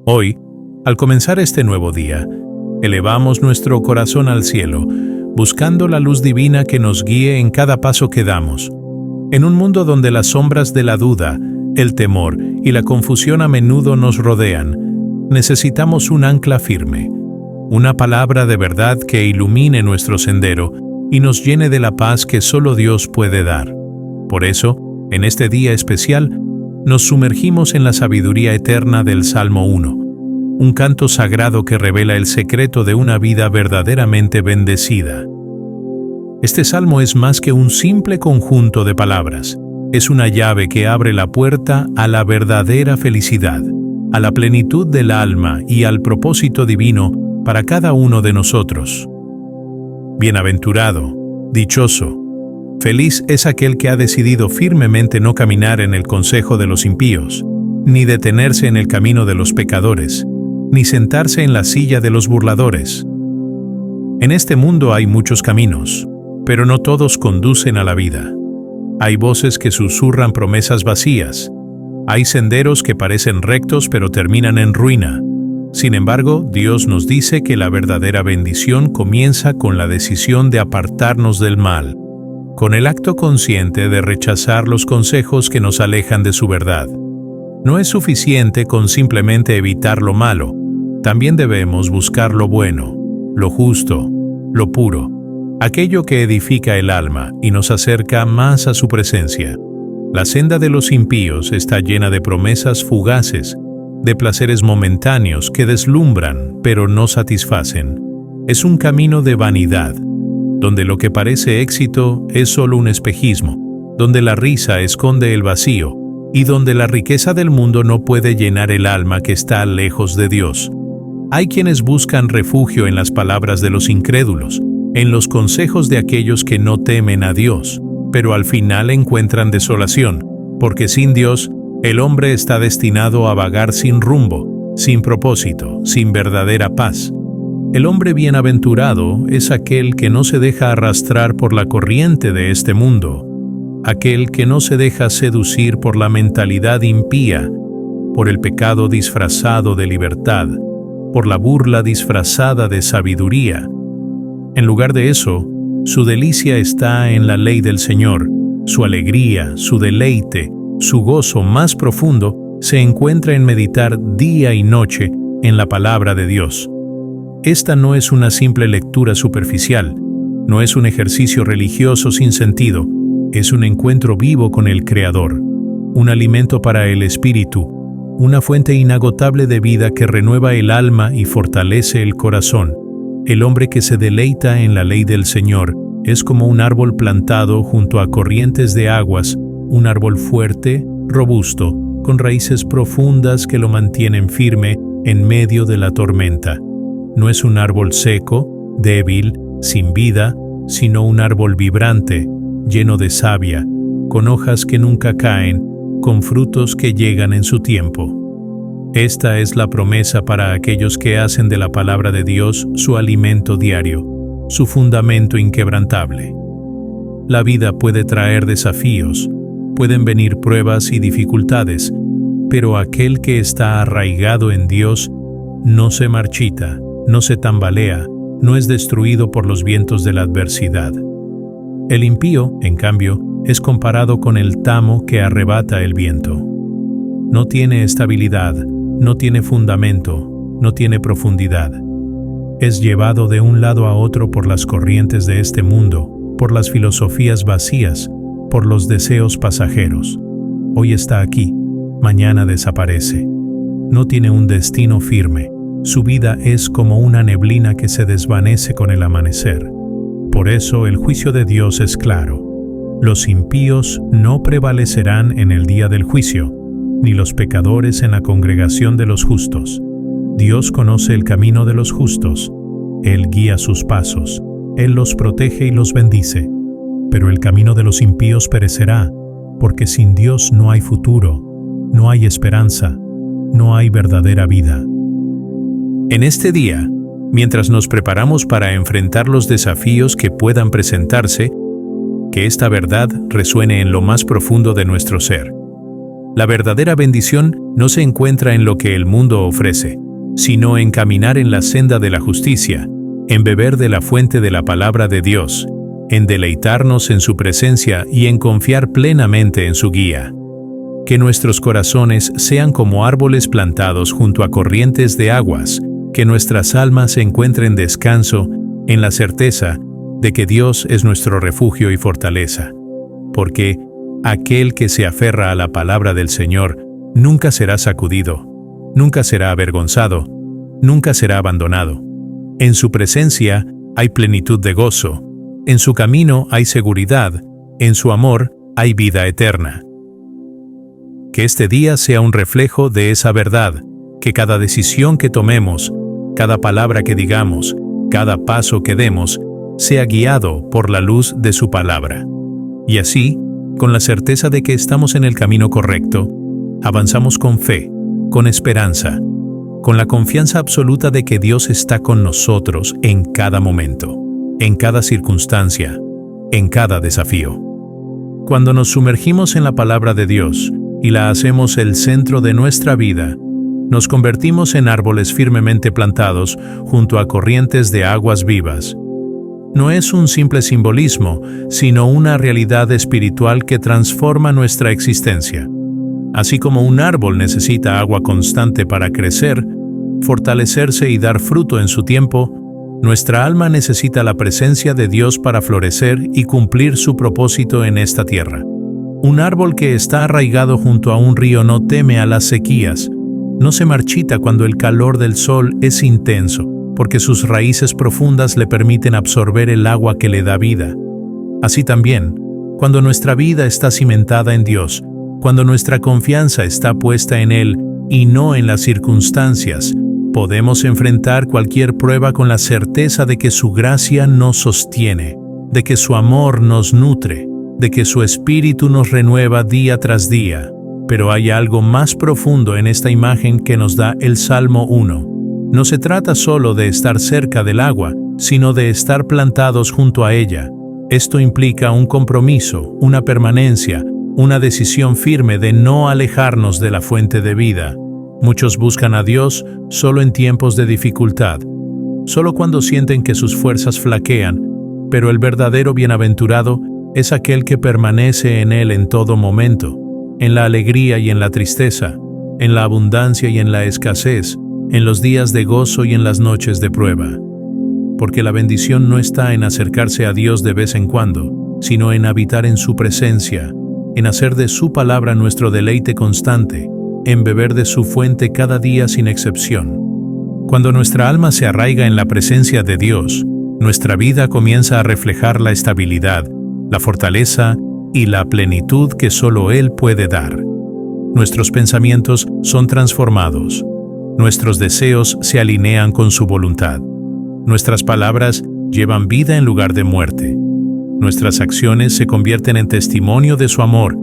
Hoy, al comenzar este nuevo día, elevamos nuestro corazón al cielo, buscando la luz divina que nos guíe en cada paso que damos. En un mundo donde las sombras de la duda, el temor y la confusión a menudo nos rodean, necesitamos un ancla firme, una palabra de verdad que ilumine nuestro sendero y nos llene de la paz que solo Dios puede dar. Por eso, en este día especial, nos sumergimos en la sabiduría eterna del Salmo 1, un canto sagrado que revela el secreto de una vida verdaderamente bendecida. Este salmo es más que un simple conjunto de palabras. Es una llave que abre la puerta a la verdadera felicidad, a la plenitud del alma y al propósito divino para cada uno de nosotros. Bienaventurado, dichoso, feliz es aquel que ha decidido firmemente no caminar en el consejo de los impíos, ni detenerse en el camino de los pecadores, ni sentarse en la silla de los burladores. En este mundo hay muchos caminos, pero no todos conducen a la vida. Hay voces que susurran promesas vacías. Hay senderos que parecen rectos pero terminan en ruina. Sin embargo, Dios nos dice que la verdadera bendición comienza con la decisión de apartarnos del mal, con el acto consciente de rechazar los consejos que nos alejan de su verdad. No es suficiente con simplemente evitar lo malo, también debemos buscar lo bueno, lo justo, lo puro, aquello que edifica el alma y nos acerca más a su presencia. La senda de los impíos está llena de promesas fugaces, de placeres momentáneos que deslumbran pero no satisfacen. Es un camino de vanidad, donde lo que parece éxito es solo un espejismo, donde la risa esconde el vacío y donde la riqueza del mundo no puede llenar el alma que está lejos de Dios. Hay quienes buscan refugio en las palabras de los incrédulos, en los consejos de aquellos que no temen a Dios, pero al final encuentran desolación, porque sin Dios, el hombre está destinado a vagar sin rumbo, sin propósito, sin verdadera paz. El hombre bienaventurado es aquel que no se deja arrastrar por la corriente de este mundo, aquel que no se deja seducir por la mentalidad impía, por el pecado disfrazado de libertad, por la burla disfrazada de sabiduría. En lugar de eso, su delicia está en la ley del Señor, su alegría, su deleite, su gozo más profundo se encuentra en meditar día y noche en la palabra de Dios. Esta no es una simple lectura superficial, no es un ejercicio religioso sin sentido, es un encuentro vivo con el Creador, un alimento para el espíritu, una fuente inagotable de vida que renueva el alma y fortalece el corazón. El hombre que se deleita en la ley del Señor es como un árbol plantado junto a corrientes de aguas, un árbol fuerte, robusto, con raíces profundas que lo mantienen firme en medio de la tormenta. No es un árbol seco, débil, sin vida, sino un árbol vibrante, lleno de savia, con hojas que nunca caen, con frutos que llegan en su tiempo. Esta es la promesa para aquellos que hacen de la palabra de Dios su alimento diario, su fundamento inquebrantable. La vida puede traer desafíos, pueden venir pruebas y dificultades, pero aquel que está arraigado en Dios no se marchita, no se tambalea, no es destruido por los vientos de la adversidad. El impío, en cambio, es comparado con el tamo que arrebata el viento. No tiene estabilidad, no tiene fundamento, no tiene profundidad. Es llevado de un lado a otro por las corrientes de este mundo, por las filosofías vacías, por los deseos pasajeros. Hoy está aquí, mañana desaparece. No tiene un destino firme. Su vida es como una neblina que se desvanece con el amanecer. Por eso el juicio de Dios es claro. Los impíos no prevalecerán en el día del juicio, ni los pecadores en la congregación de los justos. Dios conoce el camino de los justos. Él guía sus pasos. Él los protege y los bendice. Pero el camino de los impíos perecerá, porque sin Dios no hay futuro, no hay esperanza, no hay verdadera vida. En este día, mientras nos preparamos para enfrentar los desafíos que puedan presentarse, que esta verdad resuene en lo más profundo de nuestro ser. La verdadera bendición no se encuentra en lo que el mundo ofrece, sino en caminar en la senda de la justicia, en beber de la fuente de la palabra de Dios, en deleitarnos en su presencia y en confiar plenamente en su guía. Que nuestros corazones sean como árboles plantados junto a corrientes de aguas, que nuestras almas encuentren descanso en la certeza de que Dios es nuestro refugio y fortaleza, porque aquel que se aferra a la palabra del Señor nunca será sacudido, nunca será avergonzado, nunca será abandonado. En su presencia hay plenitud de gozo, en su camino hay seguridad, en su amor hay vida eterna. Que este día sea un reflejo de esa verdad, que cada decisión que tomemos, cada palabra que digamos, cada paso que demos, sea guiado por la luz de su palabra. Y así, con la certeza de que estamos en el camino correcto, avanzamos con fe, con esperanza, con la confianza absoluta de que Dios está con nosotros en cada momento, en cada circunstancia, en cada desafío. Cuando nos sumergimos en la palabra de Dios y la hacemos el centro de nuestra vida, nos convertimos en árboles firmemente plantados junto a corrientes de aguas vivas. No es un simple simbolismo, sino una realidad espiritual que transforma nuestra existencia. Así como un árbol necesita agua constante para crecer, fortalecerse y dar fruto en su tiempo, nuestra alma necesita la presencia de Dios para florecer y cumplir su propósito en esta tierra. Un árbol que está arraigado junto a un río no teme a las sequías, no se marchita cuando el calor del sol es intenso, porque sus raíces profundas le permiten absorber el agua que le da vida. Así también, cuando nuestra vida está cimentada en Dios, cuando nuestra confianza está puesta en Él y no en las circunstancias, podemos enfrentar cualquier prueba con la certeza de que su gracia nos sostiene, de que su amor nos nutre, de que su espíritu nos renueva día tras día. Pero hay algo más profundo en esta imagen que nos da el Salmo 1. No se trata solo de estar cerca del agua, sino de estar plantados junto a ella. Esto implica un compromiso, una permanencia, una decisión firme de no alejarnos de la fuente de vida. Muchos buscan a Dios solo en tiempos de dificultad, solo cuando sienten que sus fuerzas flaquean, pero el verdadero bienaventurado es aquel que permanece en Él en todo momento, en la alegría y en la tristeza, en la abundancia y en la escasez, en los días de gozo y en las noches de prueba. Porque la bendición no está en acercarse a Dios de vez en cuando, sino en habitar en su presencia, en hacer de su palabra nuestro deleite constante, en beber de su fuente cada día sin excepción. Cuando nuestra alma se arraiga en la presencia de Dios, nuestra vida comienza a reflejar la estabilidad, la fortaleza y la plenitud que solo Él puede dar. Nuestros pensamientos son transformados. Nuestros deseos se alinean con su voluntad. Nuestras palabras llevan vida en lugar de muerte. Nuestras acciones se convierten en testimonio de su amor,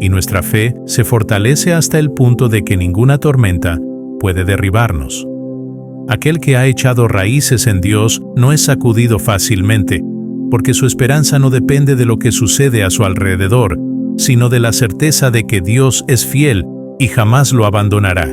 y nuestra fe se fortalece hasta el punto de que ninguna tormenta puede derribarnos. Aquel que ha echado raíces en Dios no es sacudido fácilmente, porque su esperanza no depende de lo que sucede a su alrededor, sino de la certeza de que Dios es fiel y jamás lo abandonará.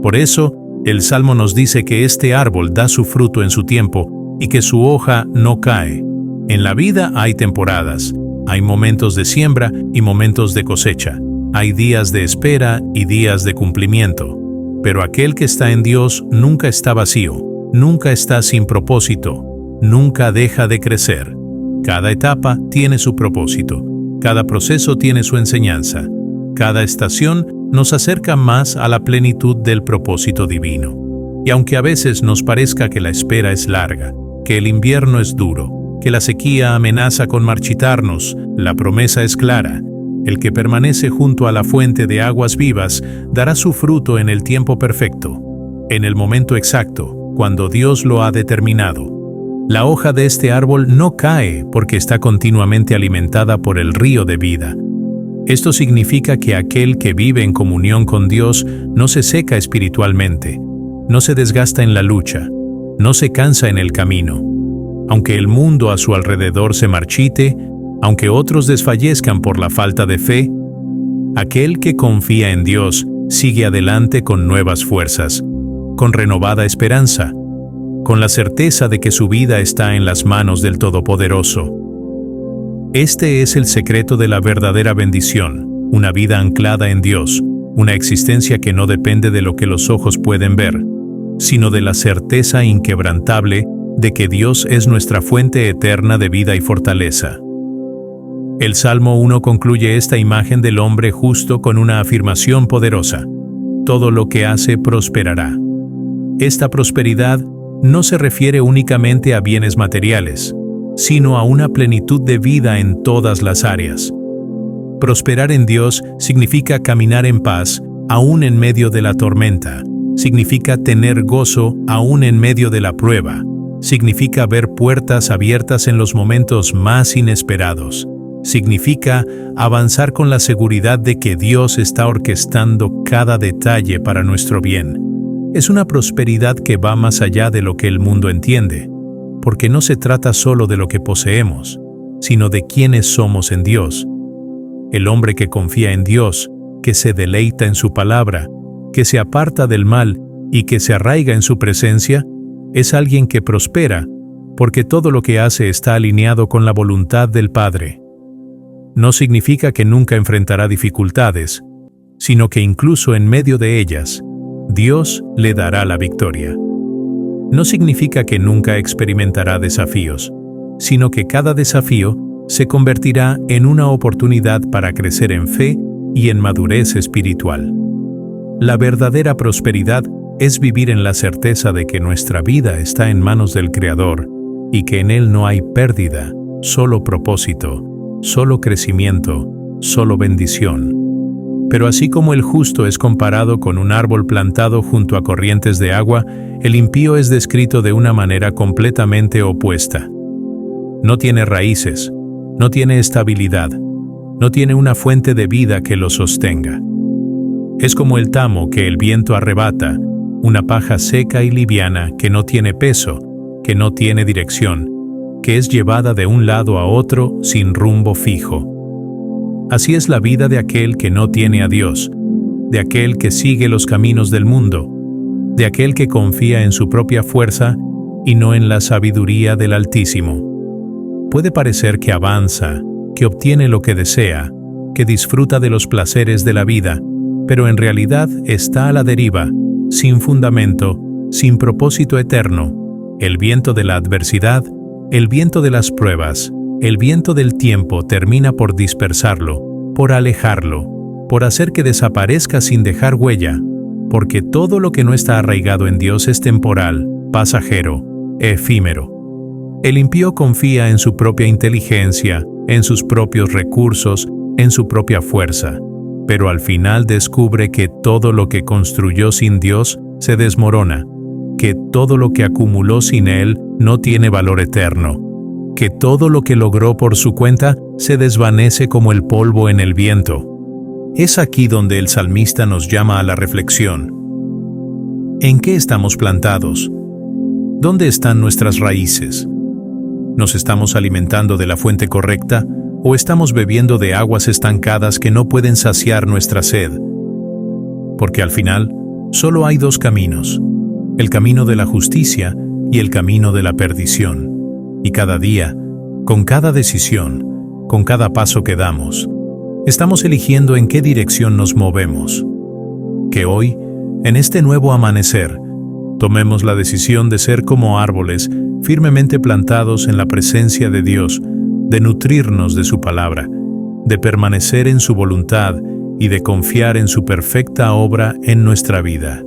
Por eso, el Salmo nos dice que este árbol da su fruto en su tiempo y que su hoja no cae. En la vida hay temporadas, hay momentos de siembra y momentos de cosecha, hay días de espera y días de cumplimiento. Pero aquel que está en Dios nunca está vacío, nunca está sin propósito, nunca deja de crecer. Cada etapa tiene su propósito, cada proceso tiene su enseñanza, cada estación nos acerca más a la plenitud del propósito divino. Y aunque a veces nos parezca que la espera es larga, que el invierno es duro, que la sequía amenaza con marchitarnos, la promesa es clara: el que permanece junto a la fuente de aguas vivas dará su fruto en el tiempo perfecto, en el momento exacto, cuando Dios lo ha determinado. La hoja de este árbol no cae porque está continuamente alimentada por el río de vida. Esto significa que aquel que vive en comunión con Dios no se seca espiritualmente, no se desgasta en la lucha, no se cansa en el camino. Aunque el mundo a su alrededor se marchite, aunque otros desfallezcan por la falta de fe, Aquel que confía en Dios sigue adelante con nuevas fuerzas, con renovada esperanza, con la certeza de que su vida está en las manos del Todopoderoso. Este es el secreto de la verdadera bendición, una vida anclada en Dios, una existencia que no depende de lo que los ojos pueden ver, sino de la certeza inquebrantable de que Dios es nuestra fuente eterna de vida y fortaleza. El Salmo 1 concluye esta imagen del hombre justo con una afirmación poderosa: todo lo que hace prosperará. Esta prosperidad no se refiere únicamente a bienes materiales, sino a una plenitud de vida en todas las áreas. Prosperar en Dios significa caminar en paz, aún en medio de la tormenta. Significa tener gozo, aún en medio de la prueba. Significa ver puertas abiertas en los momentos más inesperados. Significa avanzar con la seguridad de que Dios está orquestando cada detalle para nuestro bien. Es una prosperidad que va más allá de lo que el mundo entiende, porque no se trata solo de lo que poseemos, sino de quiénes somos en Dios. El hombre que confía en Dios, que se deleita en su palabra, que se aparta del mal y que se arraiga en su presencia, es alguien que prospera, porque todo lo que hace está alineado con la voluntad del Padre. No significa que nunca enfrentará dificultades, sino que incluso en medio de ellas, Dios le dará la victoria. No significa que nunca experimentará desafíos, sino que cada desafío se convertirá en una oportunidad para crecer en fe y en madurez espiritual. La verdadera prosperidad es vivir en la certeza de que nuestra vida está en manos del Creador y que en Él no hay pérdida, solo propósito, solo crecimiento, solo bendición. Pero así como el justo es comparado con un árbol plantado junto a corrientes de agua, el impío es descrito de una manera completamente opuesta. No tiene raíces, no tiene estabilidad, no tiene una fuente de vida que lo sostenga. Es como el tamo que el viento arrebata, una paja seca y liviana que no tiene peso, que no tiene dirección, que es llevada de un lado a otro sin rumbo fijo. Así es la vida de aquel que no tiene a Dios, de aquel que sigue los caminos del mundo, de aquel que confía en su propia fuerza y no en la sabiduría del Altísimo. Puede parecer que avanza, que obtiene lo que desea, que disfruta de los placeres de la vida, pero en realidad está a la deriva, sin fundamento, sin propósito eterno. El viento de la adversidad, el viento de las pruebas, el viento del tiempo termina por dispersarlo, por alejarlo, por hacer que desaparezca sin dejar huella, porque todo lo que no está arraigado en Dios es temporal, pasajero, efímero. El impío confía en su propia inteligencia, en sus propios recursos, en su propia fuerza, pero al final descubre que todo lo que construyó sin Dios se desmorona, que todo lo que acumuló sin Él no tiene valor eterno, que todo lo que logró por su cuenta se desvanece como el polvo en el viento. Es aquí donde el salmista nos llama a la reflexión. ¿En qué estamos plantados? ¿Dónde están nuestras raíces? ¿Nos estamos alimentando de la fuente correcta o estamos bebiendo de aguas estancadas que no pueden saciar nuestra sed? Porque al final, solo hay dos caminos: el camino de la justicia y el camino de la perdición. Y cada día, con cada decisión, con cada paso que damos, estamos eligiendo en qué dirección nos movemos. Que hoy, en este nuevo amanecer, tomemos la decisión de ser como árboles firmemente plantados en la presencia de Dios, de nutrirnos de su palabra, de permanecer en su voluntad y de confiar en su perfecta obra en nuestra vida.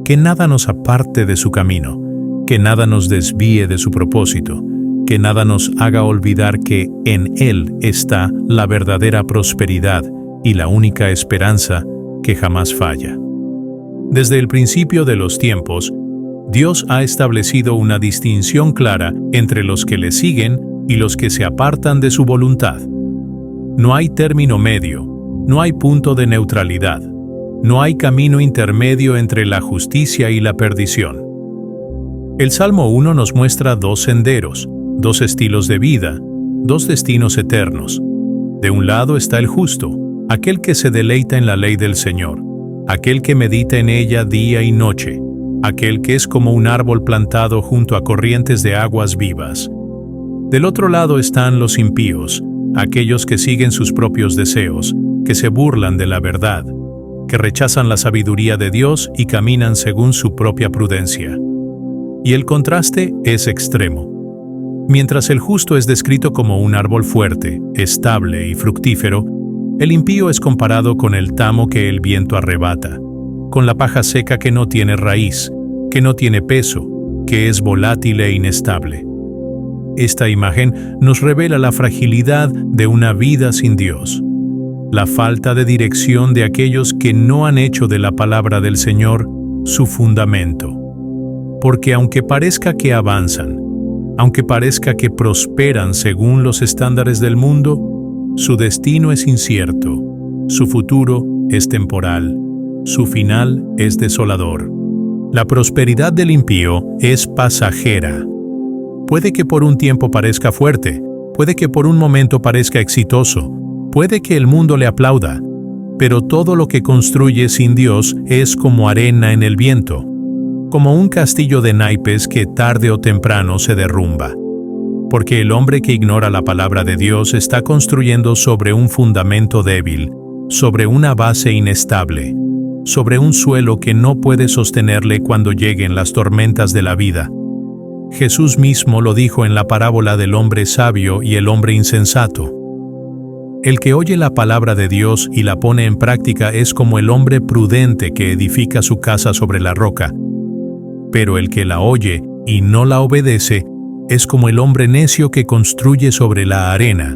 Que nada nos aparte de su camino, que nada nos desvíe de su propósito, que nada nos haga olvidar que en Él está la verdadera prosperidad y la única esperanza que jamás falla. Desde el principio de los tiempos, Dios ha establecido una distinción clara entre los que le siguen y los que se apartan de su voluntad. No hay término medio, no hay punto de neutralidad, no hay camino intermedio entre la justicia y la perdición. El Salmo 1 nos muestra dos senderos, dos estilos de vida, dos destinos eternos. De un lado está el justo, aquel que se deleita en la ley del Señor, aquel que medita en ella día y noche, aquel que es como un árbol plantado junto a corrientes de aguas vivas. Del otro lado están los impíos, aquellos que siguen sus propios deseos, que se burlan de la verdad, que rechazan la sabiduría de Dios y caminan según su propia prudencia. Y el contraste es extremo. Mientras el justo es descrito como un árbol fuerte, estable y fructífero, el impío es comparado con el tamo que el viento arrebata, con la paja seca que no tiene raíz, que no tiene peso, que es volátil e inestable. Esta imagen nos revela la fragilidad de una vida sin Dios, la falta de dirección de aquellos que no han hecho de la palabra del Señor su fundamento. Porque aunque parezca que avanzan, aunque parezca que prosperan según los estándares del mundo, su destino es incierto, su futuro es temporal, su final es desolador. La prosperidad del impío es pasajera. Puede que por un tiempo parezca fuerte, puede que por un momento parezca exitoso, puede que el mundo le aplauda, pero todo lo que construye sin Dios es como arena en el viento, como un castillo de naipes que tarde o temprano se derrumba. Porque el hombre que ignora la palabra de Dios está construyendo sobre un fundamento débil, sobre una base inestable, sobre un suelo que no puede sostenerle cuando lleguen las tormentas de la vida. Jesús mismo lo dijo en la parábola del hombre sabio y el hombre insensato. El que oye la palabra de Dios y la pone en práctica es como el hombre prudente que edifica su casa sobre la roca. Pero el que la oye y no la obedece es como el hombre necio que construye sobre la arena.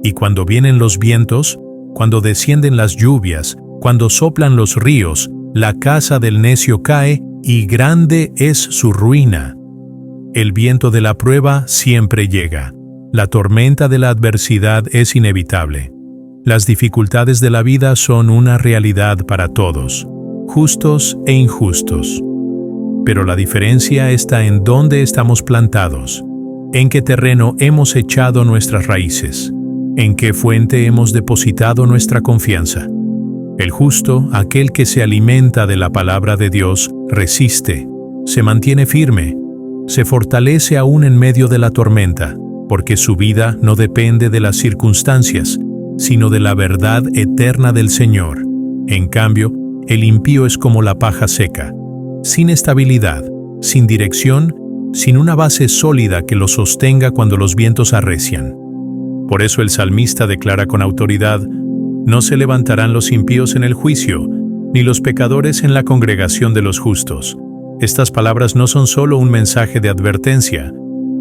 Y cuando vienen los vientos, cuando descienden las lluvias, cuando soplan los ríos, la casa del necio cae y grande es su ruina. El viento de la prueba siempre llega. La tormenta de la adversidad es inevitable. Las dificultades de la vida son una realidad para todos, justos e injustos. Pero la diferencia está en dónde estamos plantados, en qué terreno hemos echado nuestras raíces, en qué fuente hemos depositado nuestra confianza. El justo, aquel que se alimenta de la palabra de Dios, resiste, se mantiene firme, se fortalece aún en medio de la tormenta, porque su vida no depende de las circunstancias, sino de la verdad eterna del Señor. En cambio, el impío es como la paja seca, sin estabilidad, sin dirección, sin una base sólida que lo sostenga cuando los vientos arrecian. Por eso el salmista declara con autoridad: no se levantarán los impíos en el juicio, ni los pecadores en la congregación de los justos. Estas palabras no son solo un mensaje de advertencia,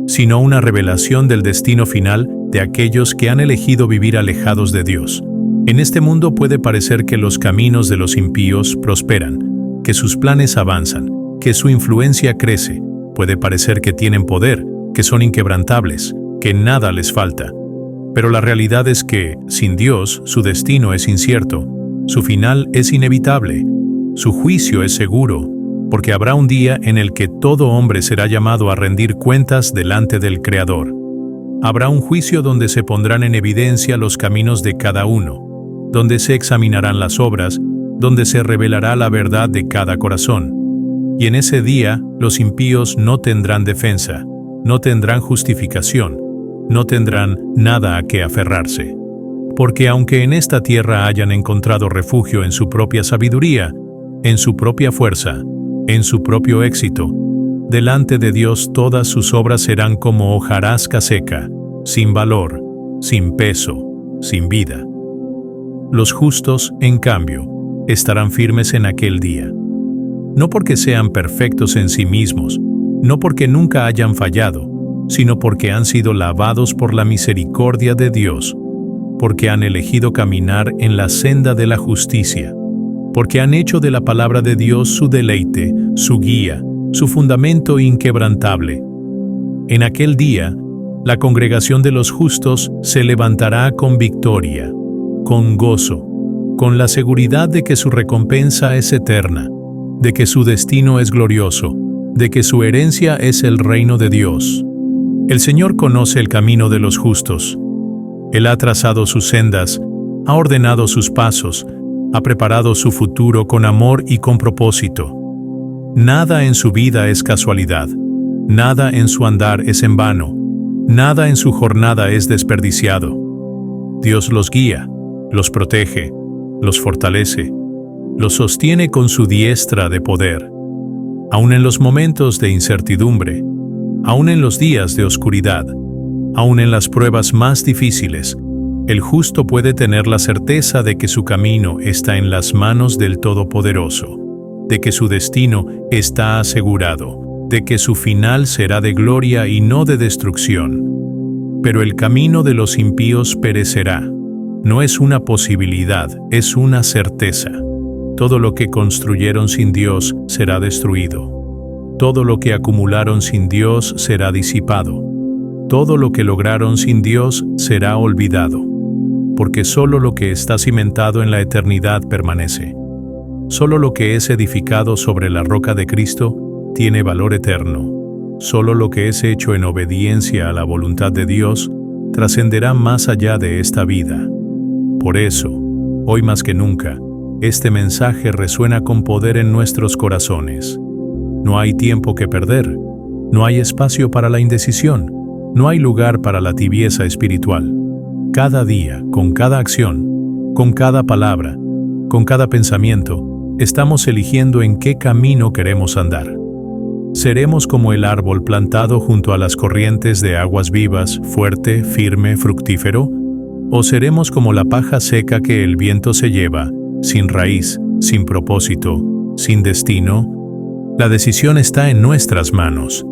sino una revelación del destino final de aquellos que han elegido vivir alejados de Dios. En este mundo puede parecer que los caminos de los impíos prosperan, que sus planes avanzan, que su influencia crece. Puede parecer que tienen poder, que son inquebrantables, que nada les falta. Pero la realidad es que, sin Dios, su destino es incierto, su final es inevitable, su juicio es seguro, porque habrá un día en el que todo hombre será llamado a rendir cuentas delante del Creador. Habrá un juicio donde se pondrán en evidencia los caminos de cada uno, donde se examinarán las obras, donde se revelará la verdad de cada corazón. Y en ese día los impíos no tendrán defensa, no tendrán justificación, no tendrán nada a qué aferrarse. Porque aunque en esta tierra hayan encontrado refugio en su propia sabiduría, en su propia fuerza, en su propio éxito, delante de Dios todas sus obras serán como hojarasca seca, sin valor, sin peso, sin vida. Los justos, en cambio, estarán firmes en aquel día. No porque sean perfectos en sí mismos, no porque nunca hayan fallado, sino porque han sido lavados por la misericordia de Dios, porque han elegido caminar en la senda de la justicia, porque han hecho de la palabra de Dios su deleite, su guía, su fundamento inquebrantable. En aquel día, la congregación de los justos se levantará con victoria, con gozo, con la seguridad de que su recompensa es eterna, de que su destino es glorioso, de que su herencia es el reino de Dios. El Señor conoce el camino de los justos. Él ha trazado sus sendas, ha ordenado sus pasos, ha preparado su futuro con amor y con propósito. Nada en su vida es casualidad, nada en su andar es en vano, nada en su jornada es desperdiciado. Dios los guía, los protege, los fortalece, los sostiene con su diestra de poder. Aun en los momentos de incertidumbre, aun en los días de oscuridad, aun en las pruebas más difíciles, el justo puede tener la certeza de que su camino está en las manos del Todopoderoso, de que su destino está asegurado, de que su final será de gloria y no de destrucción. Pero el camino de los impíos perecerá. No es una posibilidad, es una certeza. Todo lo que construyeron sin Dios será destruido. Todo lo que acumularon sin Dios será disipado. Todo lo que lograron sin Dios será olvidado. Porque solo lo que está cimentado en la eternidad permanece. Solo lo que es edificado sobre la roca de Cristo tiene valor eterno. Solo lo que es hecho en obediencia a la voluntad de Dios trascenderá más allá de esta vida. Por eso, hoy más que nunca, este mensaje resuena con poder en nuestros corazones. No hay tiempo que perder, no hay espacio para la indecisión, no hay lugar para la tibieza espiritual. Cada día, con cada acción, con cada palabra, con cada pensamiento, estamos eligiendo en qué camino queremos andar. ¿Seremos como el árbol plantado junto a las corrientes de aguas vivas, fuerte, firme, fructífero? ¿O seremos como la paja seca que el viento se lleva, sin raíz, sin propósito, sin destino? La decisión está en nuestras manos.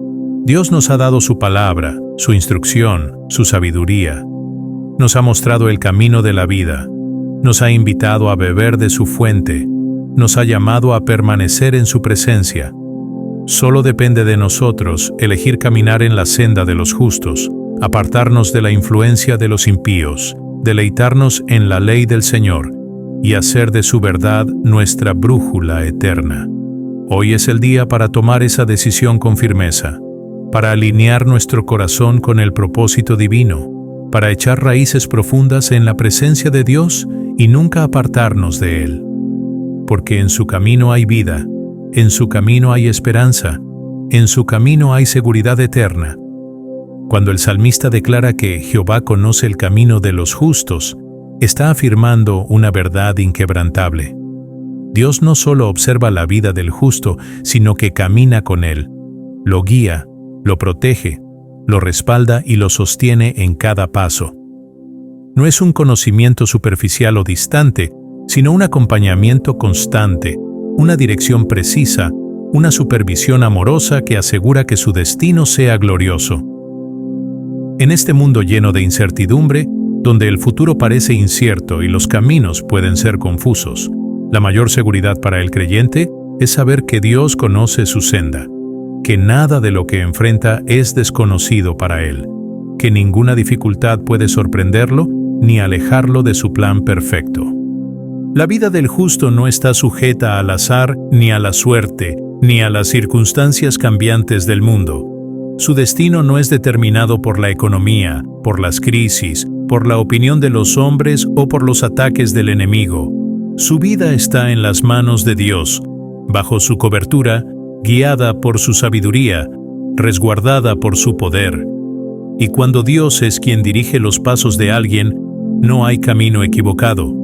Dios nos ha dado su palabra, su instrucción, su sabiduría. Nos ha mostrado el camino de la vida. Nos ha invitado a beber de su fuente. Nos ha llamado a permanecer en su presencia. Solo depende de nosotros elegir caminar en la senda de los justos, apartarnos de la influencia de los impíos, deleitarnos en la ley del Señor y hacer de su verdad nuestra brújula eterna. Hoy es el día para tomar esa decisión con firmeza, para alinear nuestro corazón con el propósito divino, para echar raíces profundas en la presencia de Dios y nunca apartarnos de Él. Porque en su camino hay vida, en su camino hay esperanza, en su camino hay seguridad eterna. Cuando el salmista declara que Jehová conoce el camino de los justos, está afirmando una verdad inquebrantable. Dios no solo observa la vida del justo, sino que camina con él, lo guía, lo protege, lo respalda y lo sostiene en cada paso. No es un conocimiento superficial o distante, sino un acompañamiento constante, una dirección precisa, una supervisión amorosa que asegura que su destino sea glorioso. En este mundo lleno de incertidumbre, donde el futuro parece incierto y los caminos pueden ser confusos, la mayor seguridad para el creyente es saber que Dios conoce su senda, que nada de lo que enfrenta es desconocido para Él, que ninguna dificultad puede sorprenderlo ni alejarlo de su plan perfecto. La vida del justo no está sujeta al azar, ni a la suerte, ni a las circunstancias cambiantes del mundo. Su destino no es determinado por la economía, por las crisis, por la opinión de los hombres o por los ataques del enemigo. Su vida está en las manos de Dios, bajo su cobertura, guiada por su sabiduría, resguardada por su poder. Y cuando Dios es quien dirige los pasos de alguien, no hay camino equivocado.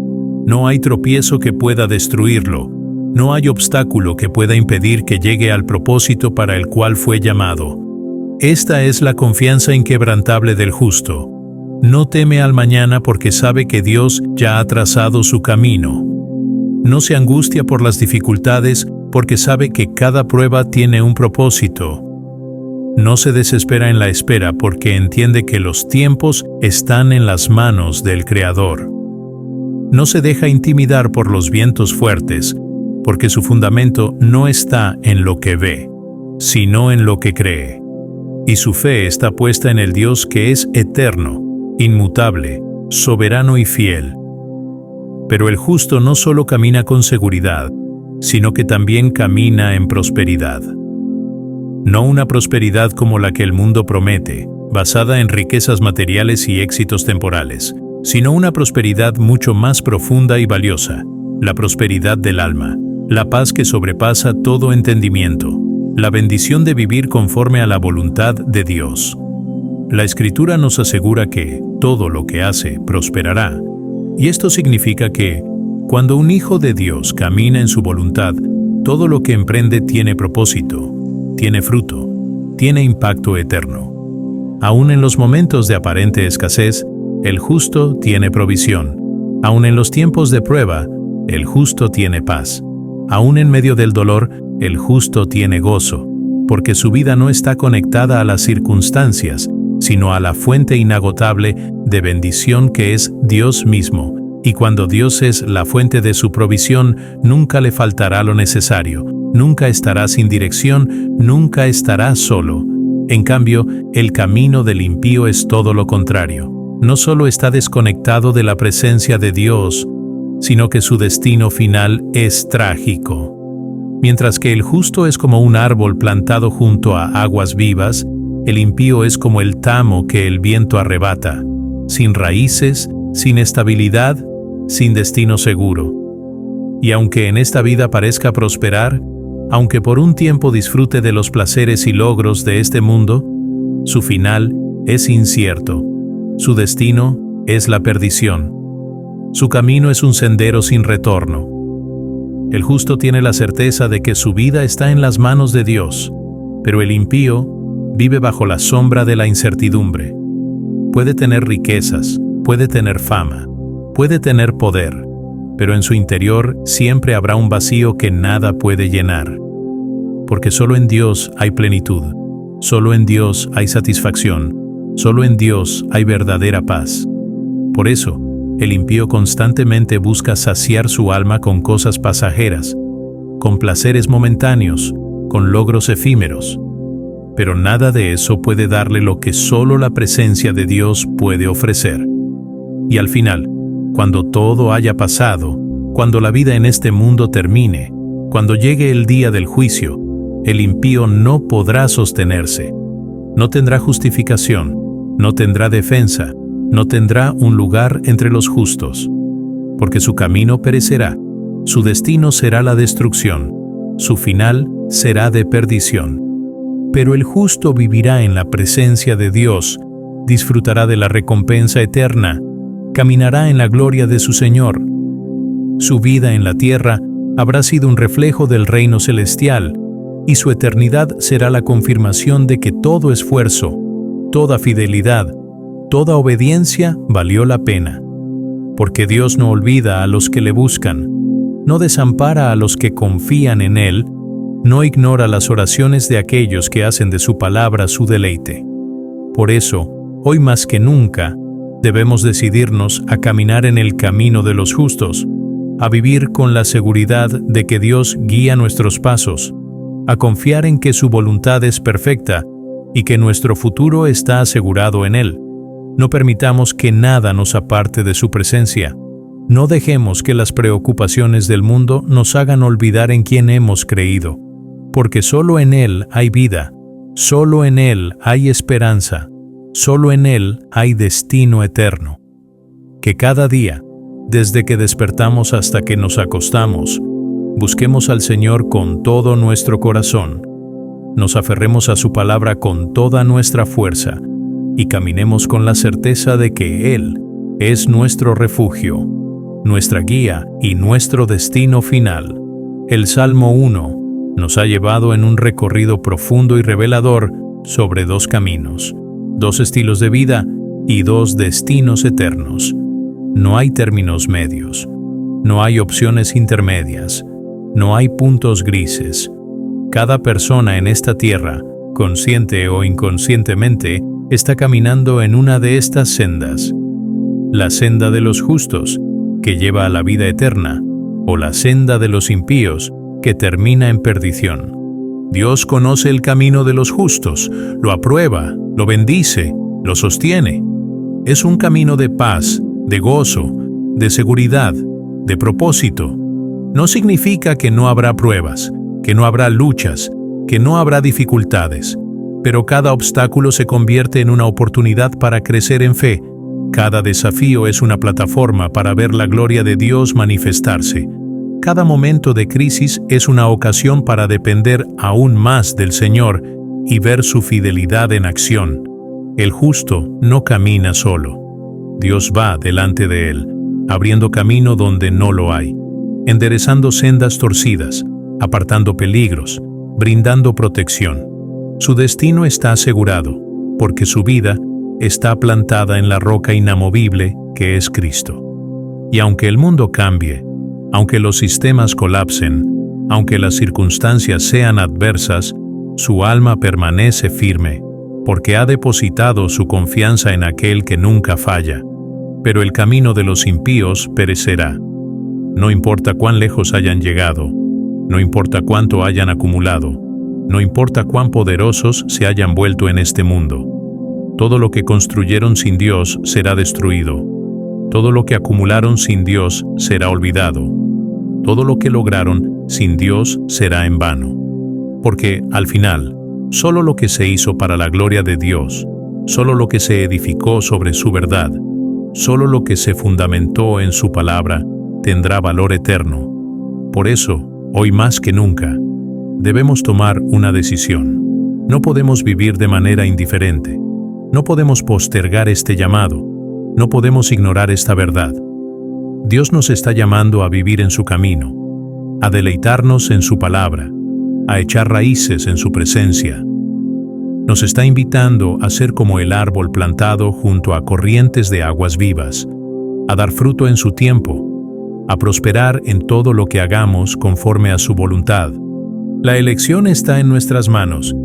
No hay tropiezo que pueda destruirlo. No hay obstáculo que pueda impedir que llegue al propósito para el cual fue llamado. Esta es la confianza inquebrantable del justo. No teme al mañana porque sabe que Dios ya ha trazado su camino. No se angustia por las dificultades porque sabe que cada prueba tiene un propósito. No se desespera en la espera porque entiende que los tiempos están en las manos del Creador. No se deja intimidar por los vientos fuertes, porque su fundamento no está en lo que ve, sino en lo que cree. Y su fe está puesta en el Dios que es eterno, inmutable, soberano y fiel. Pero el justo no solo camina con seguridad, sino que también camina en prosperidad. No una prosperidad como la que el mundo promete, basada en riquezas materiales y éxitos temporales, sino una prosperidad mucho más profunda y valiosa, la prosperidad del alma, la paz que sobrepasa todo entendimiento, la bendición de vivir conforme a la voluntad de Dios. La Escritura nos asegura que todo lo que hace prosperará, y esto significa que, cuando un hijo de Dios camina en su voluntad, todo lo que emprende tiene propósito, tiene fruto, tiene impacto eterno. Aún en los momentos de aparente escasez, el justo tiene provisión. Aún en los tiempos de prueba, el justo tiene paz. Aún en medio del dolor, el justo tiene gozo, porque su vida no está conectada a las circunstancias, sino a la fuente inagotable de bendición que es Dios mismo. Y cuando Dios es la fuente de su provisión, nunca le faltará lo necesario, nunca estará sin dirección, nunca estará solo. En cambio, el camino del impío es todo lo contrario. No solo está desconectado de la presencia de Dios, sino que su destino final es trágico. Mientras que el justo es como un árbol plantado junto a aguas vivas, el impío es como el tamo que el viento arrebata, sin raíces, sin estabilidad, sin destino seguro. Y aunque en esta vida parezca prosperar, aunque por un tiempo disfrute de los placeres y logros de este mundo, su final es incierto. Su destino es la perdición. Su camino es un sendero sin retorno. El justo tiene la certeza de que su vida está en las manos de Dios, pero el impío vive bajo la sombra de la incertidumbre. Puede tener riquezas, puede tener fama, puede tener poder, pero en su interior siempre habrá un vacío que nada puede llenar. Porque solo en Dios hay plenitud, solo en Dios hay satisfacción, solo en Dios hay verdadera paz. Por eso, el impío constantemente busca saciar su alma con cosas pasajeras, con placeres momentáneos, con logros efímeros. Pero nada de eso puede darle lo que solo la presencia de Dios puede ofrecer. Y al final, cuando todo haya pasado, cuando la vida en este mundo termine, cuando llegue el día del juicio, el impío no podrá sostenerse. No tendrá justificación, no tendrá defensa, no tendrá un lugar entre los justos. Porque su camino perecerá, su destino será la destrucción, su final será de perdición. Pero el justo vivirá en la presencia de Dios, disfrutará de la recompensa eterna, caminará en la gloria de su Señor. Su vida en la tierra habrá sido un reflejo del reino celestial, y su eternidad será la confirmación de que todo esfuerzo, toda fidelidad, toda obediencia valió la pena. Porque Dios no olvida a los que le buscan, no desampara a los que confían en Él, no ignora las oraciones de aquellos que hacen de su palabra su deleite. Por eso, hoy más que nunca, debemos decidirnos a caminar en el camino de los justos, a vivir con la seguridad de que Dios guía nuestros pasos, a confiar en que su voluntad es perfecta y que nuestro futuro está asegurado en Él. No permitamos que nada nos aparte de su presencia. No dejemos que las preocupaciones del mundo nos hagan olvidar en quién hemos creído, porque solo en Él hay vida, solo en Él hay esperanza, solo en Él hay destino eterno. Que cada día, desde que despertamos hasta que nos acostamos, busquemos al Señor con todo nuestro corazón, nos aferremos a su palabra con toda nuestra fuerza y caminemos con la certeza de que Él es nuestro refugio, nuestra guía y nuestro destino final. El Salmo 1 nos ha llevado en un recorrido profundo y revelador sobre dos caminos, dos estilos de vida y dos destinos eternos. No hay términos medios, no hay opciones intermedias, no hay puntos grises. Cada persona en esta tierra, consciente o inconscientemente, está caminando en una de estas sendas. La senda de los justos, que lleva a la vida eterna, o la senda de los impíos, que termina en perdición. Dios conoce el camino de los justos, lo aprueba, lo bendice, lo sostiene. Es un camino de paz, de gozo, de seguridad, de propósito. No significa que no habrá pruebas, que no habrá luchas, que no habrá dificultades, pero cada obstáculo se convierte en una oportunidad para crecer en fe, Cada desafío es una plataforma para ver la gloria de Dios manifestarse. Cada momento de crisis es una ocasión para depender aún más del Señor y ver su fidelidad en acción. El justo no camina solo. Dios va delante de él, abriendo camino donde no lo hay, enderezando sendas torcidas, apartando peligros, brindando protección. Su destino está asegurado, porque su vida está plantada en la roca inamovible que es Cristo. Y aunque el mundo cambie, aunque los sistemas colapsen, aunque las circunstancias sean adversas, su alma permanece firme, porque ha depositado su confianza en aquel que nunca falla. Pero el camino de los impíos perecerá. No importa cuán lejos hayan llegado, no importa cuánto hayan acumulado, no importa cuán poderosos se hayan vuelto en este mundo. Todo lo que construyeron sin Dios será destruido. Todo lo que acumularon sin Dios será olvidado. Todo lo que lograron sin Dios será en vano. Porque, al final, solo lo que se hizo para la gloria de Dios, solo lo que se edificó sobre su verdad, solo lo que se fundamentó en su palabra, tendrá valor eterno. Por eso, hoy más que nunca, debemos tomar una decisión. No podemos vivir de manera indiferente. No podemos postergar este llamado. No podemos ignorar esta verdad. Dios nos está llamando a vivir en su camino, a deleitarnos en su palabra, a echar raíces en su presencia. Nos está invitando a ser como el árbol plantado junto a corrientes de aguas vivas, a dar fruto en su tiempo, a prosperar en todo lo que hagamos conforme a su voluntad. La elección está en nuestras manos.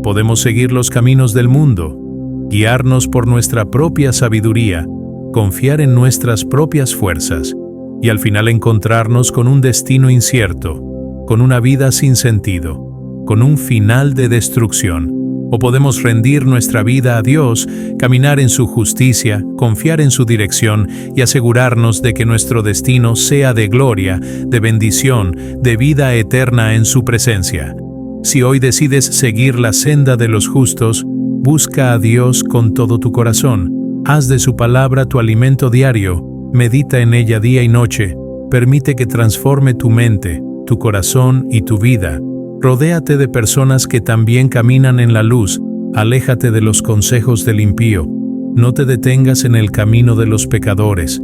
Podemos seguir los caminos del mundo, guiarnos por nuestra propia sabiduría, confiar en nuestras propias fuerzas y al final encontrarnos con un destino incierto, con una vida sin sentido, con un final de destrucción. O podemos rendir nuestra vida a Dios, caminar en su justicia, confiar en su dirección y asegurarnos de que nuestro destino sea de gloria, de bendición, de vida eterna en su presencia. Si hoy decides seguir la senda de los justos, busca a Dios con todo tu corazón. Haz de su palabra tu alimento diario, medita en ella día y noche, permite que transforme tu mente, tu corazón y tu vida. Rodéate de personas que también caminan en la luz, aléjate de los consejos del impío, no te detengas en el camino de los pecadores,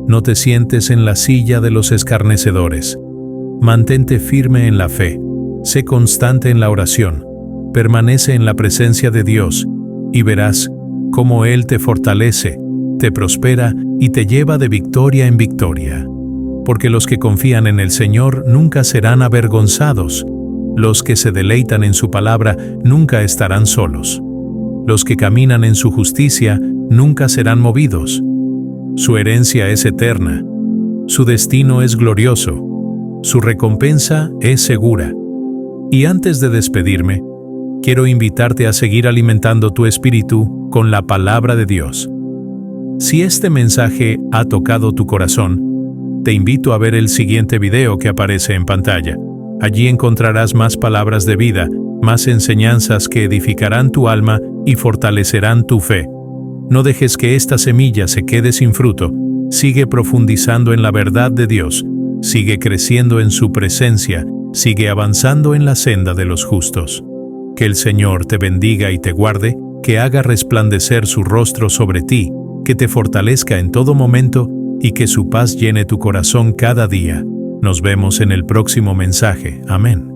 no te sientes en la silla de los escarnecedores. Mantente firme en la fe, sé constante en la oración, permanece en la presencia de Dios, y verás cómo Él te fortalece, te prospera y te lleva de victoria en victoria. Porque los que confían en el Señor nunca serán avergonzados. Los que se deleitan en su palabra nunca estarán solos. Los que caminan en su justicia nunca serán movidos. Su herencia es eterna. Su destino es glorioso. Su recompensa es segura. Y antes de despedirme, quiero invitarte a seguir alimentando tu espíritu con la palabra de Dios. Si este mensaje ha tocado tu corazón, te invito a ver el siguiente video que aparece en pantalla. Allí encontrarás más palabras de vida, más enseñanzas que edificarán tu alma y fortalecerán tu fe. No dejes que esta semilla se quede sin fruto. Sigue profundizando en la verdad de Dios. Sigue creciendo en su presencia. Sigue avanzando en la senda de los justos. Que el Señor te bendiga y te guarde, que haga resplandecer su rostro sobre ti, que te fortalezca en todo momento y que su paz llene tu corazón cada día. Nos vemos en el próximo mensaje. Amén.